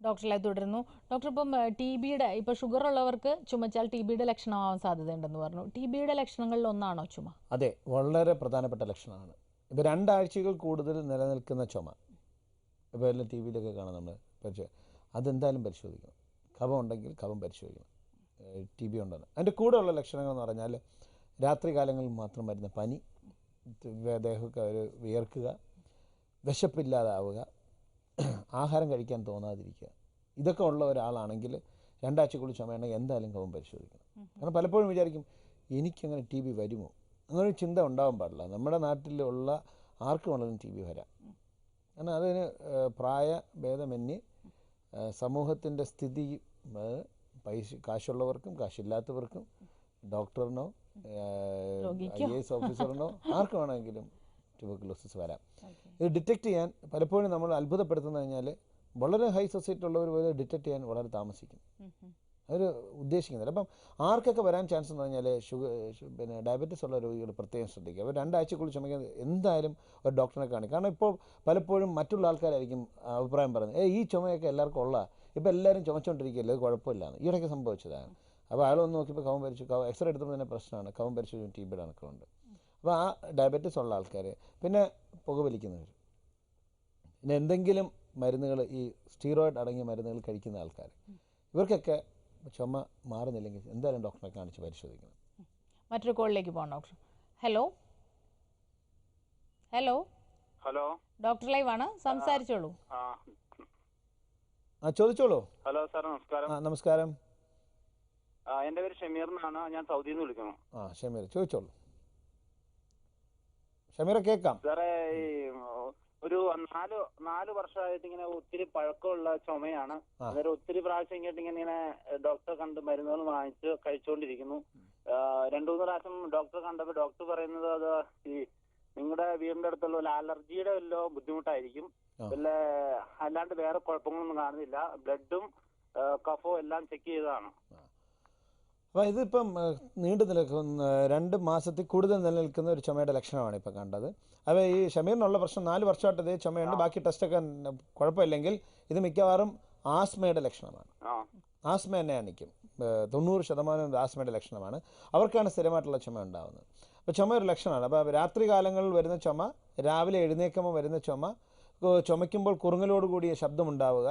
ഡോക്ടറിലെ തുടരുന്നു. ഡോക്ടർ, ഇപ്പം ടി ബിയുടെ ഇപ്പോൾ ഷുഗർ ഉള്ളവർക്ക് ചുമച്ചാൽ ടി ബിയുടെ ലക്ഷണമാവാൻ സാധ്യതയുണ്ടെന്ന് പറഞ്ഞു. ടി ബിയുടെ ലക്ഷണങ്ങളിൽ ഒന്നാണോ ചുമ? അതെ, വളരെ പ്രധാനപ്പെട്ട ലക്ഷണമാണ്. ഇപ്പോൾ 2 ആഴ്ചകൾ കൂടുതൽ നിലനിൽക്കുന്ന ചുമ, ഇപ്പോൾ എല്ലാം ടി വിയിലൊക്കെ കാണാം നമ്മൾ. പക്ഷേ അതെന്തായാലും പരിശോധിക്കണം. കഫം ഉണ്ടെങ്കിൽ കഫം പരിശോധിക്കണം, ടി ബി ഉണ്ടെന്ന്. അതിൻ്റെ കൂടെയുള്ള ലക്ഷണങ്ങൾ എന്ന് പറഞ്ഞാൽ രാത്രി കാലങ്ങളിൽ മാത്രം വരുന്ന പനി, ദേഹമൊക്കെ ഒരു വിയർക്കുക, വിശപ്പില്ലാതാവുക, ആഹാരം കഴിക്കാൻ തോന്നാതിരിക്കുക. ഇതൊക്കെ ഉള്ള ഒരാളാണെങ്കിൽ 2 ആഴ്ചക്കുള്ളിൽ ചുമയുണ്ടെങ്കിൽ എന്തായാലും കഫം പരിശോധിക്കണം. കാരണം പലപ്പോഴും വിചാരിക്കും എനിക്കങ്ങനെ ടി ബി വരുമോ, അങ്ങനൊരു ചിന്ത ഉണ്ടാവാൻ പാടില്ല. നമ്മുടെ നാട്ടിലുള്ള ആർക്കും വേണമെങ്കിലും ടി ബി വരാം. കാരണം അതിന് പ്രായഭേദമന്യേ സമൂഹത്തിൻ്റെ സ്ഥിതി, കാശുള്ളവർക്കും കാശില്ലാത്തവർക്കും ഡോക്ടറിനോ IAS ഓഫീസറിനോ ആർക്ക് വേണമെങ്കിലും ട്യൂബർക്കുലോസിസ് വരാം. ഇത് ഡിറ്റക്റ്റ് ചെയ്യാൻ പലപ്പോഴും നമ്മൾ അത്ഭുതപ്പെടുത്തുന്നത് കഴിഞ്ഞാൽ വളരെ ഹൈ സൊസൈറ്റി ഉള്ളവർ പോലും ഡിറ്റക്റ്റ് ചെയ്യാൻ വളരെ താമസിക്കും. അവർ ഉദ്ദേശിക്കുന്നില്ല. അപ്പം ആർക്കൊക്കെ വരാൻ ചാൻസ് എന്ന് പറഞ്ഞാൽ പിന്നെ ഡയബറ്റീസ് ഉള്ള രോഗികൾ പ്രത്യേകം ശ്രദ്ധിക്കുക. അവർ 2 ആഴ്ചക്കുള്ളിൽ ചുമയ്ക്കാൻ എന്തായാലും ഒരു ഡോക്ടറിനെ കാണിക്കും. കാരണം ഇപ്പോൾ പലപ്പോഴും മറ്റുള്ള ആൾക്കാരായിരിക്കും അഭിപ്രായം പറയുന്നത്, ഈ ചുമയൊക്കെ എല്ലാവർക്കും ഉള്ള, ഇപ്പോൾ എല്ലാവരും ചുമച്ചുകൊണ്ടിരിക്കുകയല്ലേ, അത് കുഴപ്പമില്ലാന്ന്. ഈയിടയ്ക്ക് സംഭവിച്ചതാണ്. അപ്പോൾ അയാളൊന്ന് നോക്കിയപ്പോൾ കഫം പരിച്ചു, എക്സ്റേ എടുത്തപ്പോൾ തന്നെ പ്രശ്നമാണ്, കഫം പരിച്ചു ടി ബിയുടെ കണക്കുണ്ട്. അപ്പോൾ ആ ഡയബറ്റീസ് ഉള്ള ആൾക്കാർ, പിന്നെ പുകവലിക്കുന്നവർ, പിന്നെ എന്തെങ്കിലും മരുന്നുകൾ, ഈ സ്റ്റീറോയിഡ് അടങ്ങിയ മരുന്നുകൾ കഴിക്കുന്ന ആൾക്കാർ, ഇവർക്കൊക്കെ ചുമ മാറുന്നില്ലെങ്കിൽ എന്തായാലും ഡോക്ടറെ കാണിച്ച് പരിശോധിക്കണം. മറ്റൊരു കോളിലേക്ക് പോകാം doctor. Hello hello hello, doctor live ആണ്, സംസാരിച്ചോളൂ. ചോദിച്ചോളൂ. ഹലോ സാർ, നമസ്കാരം. നമസ്കാരം. എൻ്റെ പേര് ഷമീർ എന്നാണ്, ഞാൻ സൗദിയിൽ നിന്ന് വിളിക്കുന്നു. ഷമീർ, ചോദിച്ചോളൂ. ഷമീറെ കേൾക്കാം. സാറേ, ഈ ഒരു 4 വർഷമായിട്ട് ഇങ്ങനെ ഒത്തിരി പഴക്കമുള്ള ചുമയാണ്. അന്നേരം ഒത്തിരി പ്രാവശ്യം ഇങ്ങനെ ഡോക്ടറെ കണ്ട് മരുന്നുകൾ വാങ്ങിച്ച് കഴിച്ചുകൊണ്ടിരിക്കുന്നു. 2-3 പ്രാവശ്യം ഡോക്ടറെ കണ്ടപ്പോൾ ഡോക്ടർ പറയുന്നത് അത് ഈ നിങ്ങളുടെ വീടിന്റെ അടുത്തുള്ള ഒരു അലർജിയുടെ വല്ല ബുദ്ധിമുട്ടായിരിക്കും, വല്ല അല്ലാണ്ട് വേറെ കുഴപ്പങ്ങളൊന്നും കാണുന്നില്ല, ബ്ലഡും കഫവും എല്ലാം ചെക്ക് ചെയ്തതാണ്. അപ്പോൾ ഇതിപ്പം നീണ്ടു നിൽക്കുന്ന 2 മാസത്തിൽ കൂടുതൽ നിലനിൽക്കുന്ന ഒരു ചുമയുടെ ലക്ഷണമാണ് ഇപ്പോൾ കണ്ടത്. അപ്പോൾ ഈ ഷമീറിനുള്ള പ്രശ്നം 4 വർഷമായിട്ട് ഇതേ ചുമയുണ്ട്, ബാക്കി ടെസ്റ്റൊക്കെ കുഴപ്പമില്ലെങ്കിൽ ഇത് മിക്കവാറും ആസ്മയുടെ ലക്ഷണമാണ്. ആസ്മ തന്നെ ആയിരിക്കും, 90% ആസ്മയുടെ ലക്ഷണമാണ്. അവർക്കാണ് സ്ഥിരമായിട്ടുള്ള ചുമ ഉണ്ടാകുന്നത്. അപ്പോൾ ചുമ ഒരു ലക്ഷണമാണ്. അപ്പോൾ രാത്രി കാലങ്ങളിൽ വരുന്ന ചുമ, രാവിലെ എഴുന്നേൽക്കുമ്പോൾ വരുന്ന ചുമ, ചുമയ്ക്കുമ്പോൾ കുറുങ്ങലോട് കൂടിയ ശബ്ദമുണ്ടാവുക,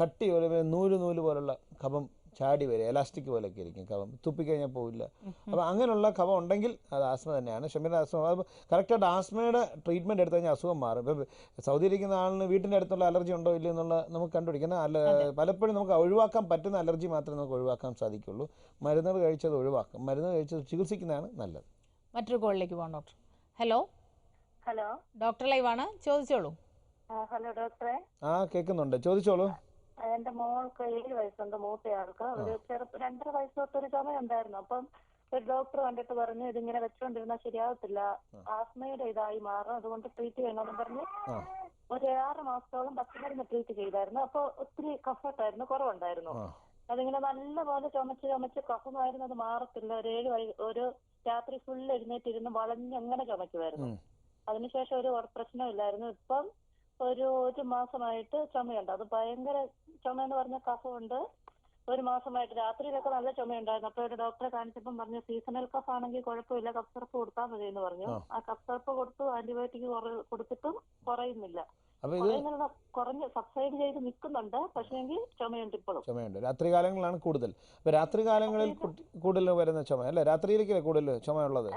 കട്ടി ഒരു നൂല് പോലുള്ള കഫം ചാടി വരിക, എലാസ്റ്റിക് പോലെയൊക്കെ ഇരിക്കും കഫം, തുപ്പിക്കഴിഞ്ഞാൽ പോവില്ല. അപ്പോൾ അങ്ങനെയുള്ള കഫം ഉണ്ടെങ്കിൽ അത് ആസ്മ തന്നെയാണ്. ഷമീറിൻ്റെ ആസ്മ, അപ്പോൾ കറക്റ്റായിട്ട് ആസ്മയുടെ ട്രീറ്റ്മെൻറ്റ് എടുത്തു കഴിഞ്ഞാൽ അസുഖം മാറും. ഇപ്പോൾ സൗദിയിലിരിക്കുന്ന ആളിന് വീട്ടിൻ്റെ അടുത്തുള്ള അലർജി ഉണ്ടോ ഇല്ലയോ എന്നുള്ള നമുക്ക് കണ്ടുപിടിക്കണം. പലപ്പോഴും നമുക്ക് ഒഴിവാക്കാൻ പറ്റുന്ന അലർജി മാത്രമേ നമുക്ക് ഒഴിവാക്കാൻ സാധിക്കുള്ളൂ. മരുന്നുകൾ കഴിച്ചത് ഒഴിവാക്കാം, മരുന്ന് കഴിച്ചത് ചികിത്സിക്കുന്നതാണ് നല്ലത്. മറ്റൊരു കോളിലേക്ക് പോകാം doctor. Hello hello, doctor live ആണ്, ചോദിച്ചോളൂ. ഹലോ ഡോക്ടറെ. കേൾക്കുന്നുണ്ട്, ചോദിച്ചോളൂ. എന്റെ മോൾക്ക് 7 വയസ്സുണ്ട്, മൂത്തയാൾക്ക്. ഒരു 2.5 വയസ്സ് തൊട്ടൊരു ചുമയുണ്ടായിരുന്നു. അപ്പം ഒരു ഡോക്ടർ കണ്ടിട്ട് പറഞ്ഞു ഇതിങ്ങനെ വെച്ചോണ്ടിരുന്നാൽ ശരിയാവത്തില്ല, ആസ്മയുടെ ഇതായി മാറും, അതുകൊണ്ട് ട്രീറ്റ് ചെയ്യണമെന്ന് പറഞ്ഞ് ഒരു 6 മാസത്തോളം പച്ചമരുന്ന് ട്രീറ്റ് ചെയ്തായിരുന്നു. അപ്പൊ ഒത്തിരി കഫട്ടായിരുന്നു, കുറവുണ്ടായിരുന്നു. അതിങ്ങനെ നല്ല പോലെ ചുമച്ച് കഫമായിരുന്നു, അത് മാറത്തില്ല. ഒരു രാത്രി ഫുൾ എഴുന്നേറ്റിരുന്ന് വളഞ്ഞങ്ങനെ ചുമക്കുമായിരുന്നു. അതിനുശേഷം ഒരു പ്രശ്നമില്ലായിരുന്നു. ഇപ്പം ഒരു മാസമായിട്ട് ചുമയുണ്ട്. അത് ഭയങ്കര ചുമ എന്ന് പറഞ്ഞ കഫമുണ്ട്. 1 മാസമായിട്ട് രാത്രിയിലൊക്കെ നല്ല ചുമയുണ്ടായിരുന്നു. അപ്പൊ ഒരു ഡോക്ടറെ കാണിച്ചപ്പം പറഞ്ഞു സീസണൽ കഫ് ആണെങ്കിൽ കുഴപ്പമില്ല, കഫ് സിറപ്പ് കൊടുത്താൽ മതി എന്ന് പറഞ്ഞു. ആ കഫ് സിറപ്പ് കൊടുത്തു, ആന്റിബയോട്ടിക് കൊടുത്തിട്ടും കുറയുന്നില്ല. കുറഞ്ഞ് സബ്സൈഡ് ചെയ്ത് നിൽക്കുന്നുണ്ട്, പക്ഷേങ്കിൽ ചുമയുണ്ട്, ഇപ്പോഴും ചുമയുണ്ട്. രാത്രി കാലങ്ങളിലാണ് കൂടുതൽ. അപ്പോൾ രാത്രി കാലങ്ങളിൽ കൂടുതൽ വരുന്ന ചുമ അല്ലേ, രാത്രിയിലേക്കല്ലേ കൂടുതൽ ചുമയുള്ളത്?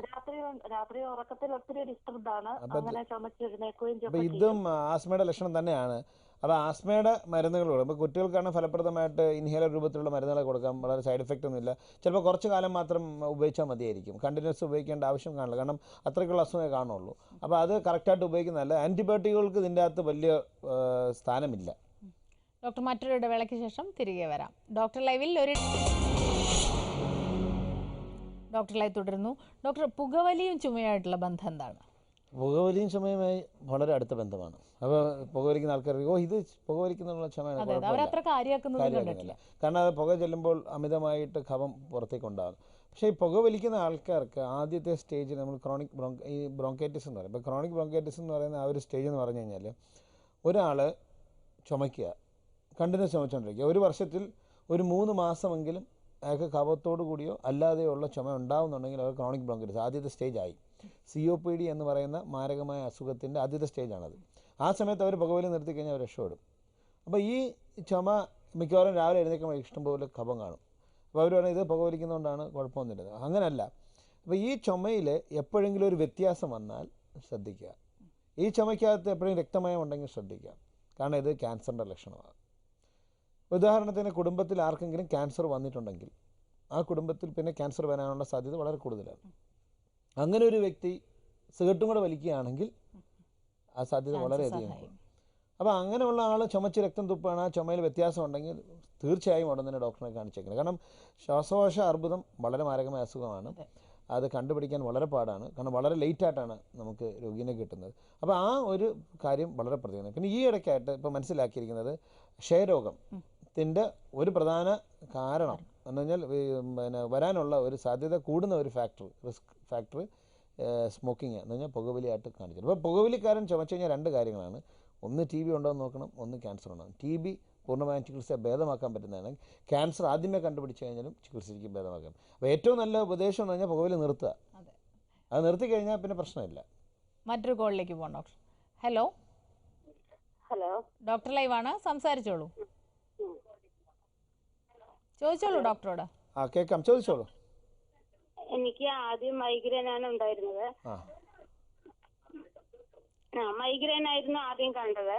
രാത്രി ഉറക്കത്തിൽ ഒത്തിരി ഡിസ്റ്റർബ്ഡ് ആണ്, അങ്ങനെ ചുമച്ചിരുന്നേക്കുകയും. അപ്പോൾ ഇതും ആസ്മയുടെ ലക്ഷണം തന്നെയാണ്. അപ്പോൾ ആസ്മയുടെ മരുന്നുകൾ കൊടുക്കും. ഇപ്പോൾ കുട്ടികൾക്കാണ് ഫലപ്രദമായിട്ട് ഇൻഹേലർ രൂപത്തിലുള്ള മരുന്നുകൾ കൊടുക്കാം, വളരെ സൈഡ് എഫക്റ്റ് ഒന്നുമില്ല. ചിലപ്പോൾ കുറച്ച് കാലം മാത്രം ഉപയോഗിച്ചാൽ മതിയായിരിക്കും, കണ്ടിന്യൂസ് ഉപയോഗിക്കേണ്ട ആവശ്യം കാണില്ല, കാരണം അത്രയ്ക്കുള്ള അസുഖമേ കാണുള്ളൂ. അപ്പോൾ അത് കറക്റ്റായിട്ട് ഉപയോഗിക്കുന്നതല്ല. ആൻറ്റിബയോട്ടിക്കുകൾക്ക് ഇതിൻ്റെ അകത്ത് വലിയ സ്ഥാനമില്ല. ഡോക്ടർ, മറ്റൊരു ഇടവേളയ്ക്ക് ശേഷം തിരികെ വരാം. ഡോക്ടർ ലൈവിൽ ഡോക്ടർ ലൈവ് തുടരുന്നു. ഡോക്ടർ, പുകവലിയും ചുമയായിട്ടുള്ള ബന്ധം എന്താണ്? പുകവലിയും ചുമയുമായി വളരെ അടുത്ത ബന്ധമാണ്. അപ്പോൾ പുകവലിക്കുന്ന ആൾക്കാർ ഇത് പുകവലിക്കുന്നുള്ള ചുമയാണ്, കാരണം അത് പുക ചെല്ലുമ്പോൾ അമിതമായിട്ട് കഫം പുറത്തേക്ക് ഉണ്ടാകും. പക്ഷേ ഈ പുകവലിക്കുന്ന ആൾക്കാർക്ക് ആദ്യത്തെ സ്റ്റേജ് നമ്മൾ ക്രോണിക് ബ്രോങ്കൈറ്റിസ് എന്ന് പറയും. ഇപ്പോൾ ക്രോണിക് ബ്രോങ്കൈറ്റിസ് എന്ന് പറയുന്ന ആ ഒരു സ്റ്റേജ് എന്ന് പറഞ്ഞു കഴിഞ്ഞാൽ ഒരാൾ ചുമയ്ക്കുക, കണ്ടിന്യൂസ് ചുമച്ചുകൊണ്ടിരിക്കുക. ഒരു വർഷത്തിൽ ഒരു 3 മാസമെങ്കിലും അയാൾക്ക് കഫത്തോടു കൂടിയോ അല്ലാതെയുള്ള ചുമ ഉണ്ടാവുന്നുണ്ടെങ്കിൽ അവർ ക്രോണിക് ബ്രോങ്കൈറ്റിസ് ആദ്യത്തെ സ്റ്റേജായി. COPD എന്ന് പറയുന്ന മാരകമായ അസുഖത്തിൻ്റെ ആദ്യത്തെ സ്റ്റേജാണത്. ആ സമയത്ത് അവർ പുകവലി നിർത്തിക്കഴിഞ്ഞാൽ അവർ രക്ഷപ്പെടും. അപ്പോൾ ഈ ചുമ മിക്കവാറും രാവിലെ എഴുന്നേൽക്കുമ്പോൾ ഇഷ്ടംപോലെ കഫം കാണും. അപ്പോൾ അവർ പറഞ്ഞാൽ ഇത് പുകവലിക്കുന്നതുകൊണ്ടാണ് കുഴപ്പമൊന്നുമില്ല. അങ്ങനെയല്ല. അപ്പോൾ ഈ ചുമയിൽ എപ്പോഴെങ്കിലും ഒരു വ്യത്യാസം വന്നാൽ ശ്രദ്ധിക്കുക. ഈ ചുമയ്ക്കകത്ത് എപ്പോഴും രക്തമയം ഉണ്ടെങ്കിൽ ശ്രദ്ധിക്കുക. കാരണം ഇത് ക്യാൻസറിൻ്റെ ലക്ഷണമാണ്. ഉദാഹരണത്തിന് കുടുംബത്തിൽ ആർക്കെങ്കിലും ക്യാൻസർ വന്നിട്ടുണ്ടെങ്കിൽ ആ കുടുംബത്തിൽ പിന്നെ ക്യാൻസർ വരാനുള്ള സാധ്യത വളരെ കൂടുതലാണ്. അങ്ങനെ ഒരു വ്യക്തി സിഗരറ്റും കൂടെ വലിക്കുകയാണെങ്കിൽ ആ സാധ്യത വളരെയധികം കൂടും. അപ്പോൾ അങ്ങനെയുള്ള ആൾ ചുമച്ച് രക്തം തുപ്പാണ്, ആ ചുമയിൽ വ്യത്യാസം ഉണ്ടെങ്കിൽ തീർച്ചയായും ഉടൻ തന്നെ ഡോക്ടറെ കാണിച്ചേക്കണം. കാരണം ശ്വാസകോശ അർബുദം വളരെ മാരകമായ അസുഖമാണ്. അത് കണ്ടുപിടിക്കാൻ വളരെ പാടാണ്. കാരണം വളരെ ലേറ്റായിട്ടാണ് നമുക്ക് രോഗീനെ കിട്ടുന്നത്. അപ്പോൾ ആ ഒരു കാര്യം വളരെ പ്രത്യേകത. പിന്നെ ഈ ഇടയ്ക്കായിട്ട് ഇപ്പോൾ മനസ്സിലാക്കിയിരിക്കുന്നത് ക്ഷയരോഗത്തിൻ്റെ ഒരു പ്രധാന കാരണം എന്ന് പറഞ്ഞാൽ പിന്നെ വരാനുള്ള ഒരു സാധ്യത കൂടുന്ന ഒരു റിസ്ക് ഫാക്ടർ സ്മോക്കിംഗ് എന്ന് പറഞ്ഞാൽ പുകവലിയായിട്ട് കാണിച്ചത്. അപ്പോൾ പുകവലിക്കാരൻ ചുമച്ച് കഴിഞ്ഞാൽ 2 കാര്യങ്ങളാണ്. ഒന്ന് TB ഉണ്ടോ എന്ന് നോക്കണം, ഒന്ന് ക്യാൻസർ ഉണ്ടോ. TB പൂർണ്ണമായും ചികിത്സ ഭേദമാക്കാൻ പറ്റുന്നതാണ്. ക്യാൻസർ ആദ്യമേ കണ്ടുപിടിച്ച് കഴിഞ്ഞാലും ചികിത്സയ്ക്ക് ഭേദമാക്കാം. അപ്പോൾ ഏറ്റവും നല്ല ഉപദേശം എന്ന് പറഞ്ഞാൽ പുകവലി നിർത്തുക. അത് നിർത്തി കഴിഞ്ഞാൽ പിന്നെ പ്രശ്നമില്ല. മറ്റൊരു കോളിലേക്ക് പോകാം ഡോക്ടർ. ഹലോ ഡോക്ടർ ലൈവാണ്, സംസാരിച്ചോളൂ. ചോദിച്ചോളൂ ഡോക്ടറോട്. കേൾക്കാം, ചോദിച്ചോളൂ. എനിക്ക് ആദ്യം മൈഗ്രെയിൻ ആണ് ഉണ്ടായിരുന്നത്. മൈഗ്രെയിൻ ആയിരുന്നു ആദ്യം കണ്ടത്.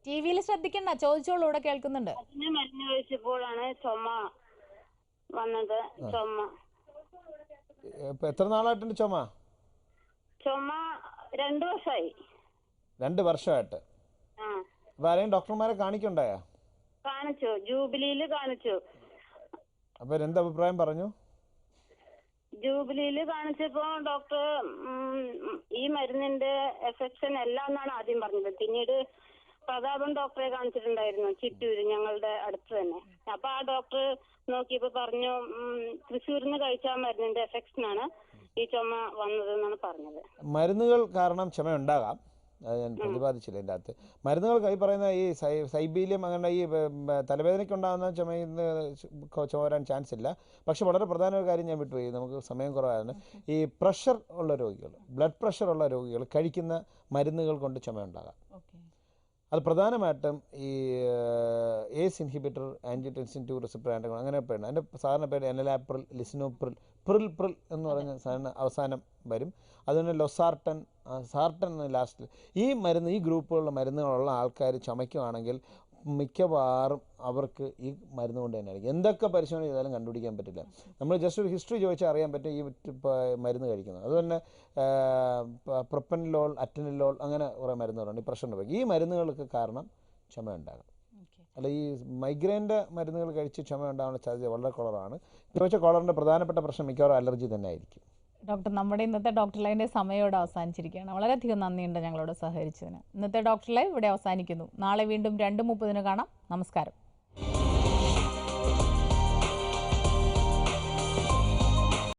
TV-യിൽ ശ്രദ്ധിക്കണ്ട, ചോദിച്ചോളൂ, ഇവിടെ കേൾക്കുന്നുണ്ട്. അതിന് മരുന്ന് കഴിച്ചപ്പോഴാണ് ചുമ വന്നത്. എത്ര നാളായിട്ടുണ്ട് ചുമ? 2 വർഷമായി. 2 വർഷമായിട്ട്. അപ്പോൾ ആരെങ്കിലും ഡോക്ടർമാരെ കാണിക്കണ്ടായോ? കാണിച്ചു, ജൂബിലിയിൽ കാണിച്ചു. അപ്പോൾ എന്ത് അഭിപ്രായം പറഞ്ഞു? ജൂബിലിയിൽ കാണിച്ചപ്പോ ഡോക്ടർ ഈ മരുന്നിന്റെ എഫക്ഷൻ അല്ല എന്നാണ് ആദ്യം പറഞ്ഞത്. പിന്നീട് പ്രതാപൻ ഡോക്ടറെ കാണിച്ചിട്ടുണ്ടായിരുന്നു, ചിറ്റൂര്, ഞങ്ങളുടെ അടുത്ത് തന്നെ. അപ്പൊ ആ ഡോക്ടർ നോക്കിയപ്പോ പറഞ്ഞു തൃശ്ശൂരിൽ നിന്ന് കഴിച്ച മരുന്നിന്റെ എഫക്ഷൻ ആണ് ഈ ചുമ വന്നതെന്നാണ് പറഞ്ഞത്. മരുന്നുകൾ കാരണം ചുമ ഉണ്ടാകാം, അത് ഞാൻ പ്രതിപാദിച്ചില്ല എൻ്റെ അകത്ത്. മരുന്നുകൾ ഈ പറയുന്ന ഈ സൈബീലിയം അങ്ങനെ ഈ തലവേദനയ്ക്കുണ്ടാകുന്ന ചുമയിൽ ചുമ വരാൻ ചാൻസ് ഇല്ല. പക്ഷെ വളരെ പ്രധാന ഒരു കാര്യം ഞാൻ വിട്ടുപോയി, നമുക്ക് സമയം കുറവായിരുന്നു. ഈ പ്രഷർ ഉള്ള രോഗികൾ, ബ്ലഡ് പ്രഷർ ഉള്ള രോഗികൾ കഴിക്കുന്ന മരുന്നുകൾ കൊണ്ട് ചുമ ഉണ്ടാകാം. അത് പ്രധാനമായിട്ടും ഈ ACE inhibitor, angiotensin 2 receptor antagonist അങ്ങനെ പേരുണ്ട്. അതിൻ്റെ സാധാരണ പേര് എനലാപ്രിൽ, ലിസിനോപ്രിൽ, പ്രിൽ എന്ന് പറഞ്ഞ സാധാരണ അവസാനം വരും. അതുപോലെ ലൊസാർട്ടൻ, സാർട്ടൻ ലാസ്റ്റിൽ. ഈ മരുന്ന്, ഈ ഗ്രൂപ്പുകളിലുള്ള മരുന്നുകളുള്ള ആൾക്കാർ ചുമയ്ക്കുവാണെങ്കിൽ മിക്കവാറും അവർക്ക് ഈ മരുന്ന് കൊണ്ട് തന്നെ ആയിരിക്കും. എന്തൊക്കെ പരിശോധന ചെയ്താലും കണ്ടുപിടിക്കാൻ പറ്റില്ല. നമ്മൾ ജസ്റ്റ് ഒരു ഹിസ്റ്ററി ചോദിച്ചാൽ അറിയാൻ പറ്റും ഈ മരുന്ന് കഴിക്കുന്നത്. അതുപോലെ പ്രൊപ്പനിലോൾ, അറ്റനിലോൾ അങ്ങനെ കുറേ മരുന്നുകളുണ്ട് ഈ പ്രഷറിൻ്റെ പേര്. ഈ മരുന്നുകൾക്ക് കാരണം ചുമ ഉണ്ടാകും. അല്ല, ഈ മൈഗ്രെയിൻ്റെ മരുന്നുകൾ കഴിച്ച് ചുമ ഉണ്ടാകാനുള്ള സാധ്യത വളരെ കുറവാണ്. ചോദിച്ച കോളറിൻ്റെ പ്രധാനപ്പെട്ട പ്രശ്നം മിക്കവാറും അലർജി തന്നെ ആയിരിക്കും. ഡോക്ടർ, നമ്മുടെ ഇന്നത്തെ ഡോക്ടർ ലൈവിൻ്റെ സമയോടെ അവസാനിച്ചിരിക്കുകയാണ്. വളരെയധികം നന്ദിയുണ്ട് ഞങ്ങളോട് സഹകരിച്ചതിന്. ഇന്നത്തെ ഡോക്ടർ ലൈവ് ഇവിടെ അവസാനിക്കുന്നു. നാളെ വീണ്ടും 2:30 കാണാം. നമസ്കാരം.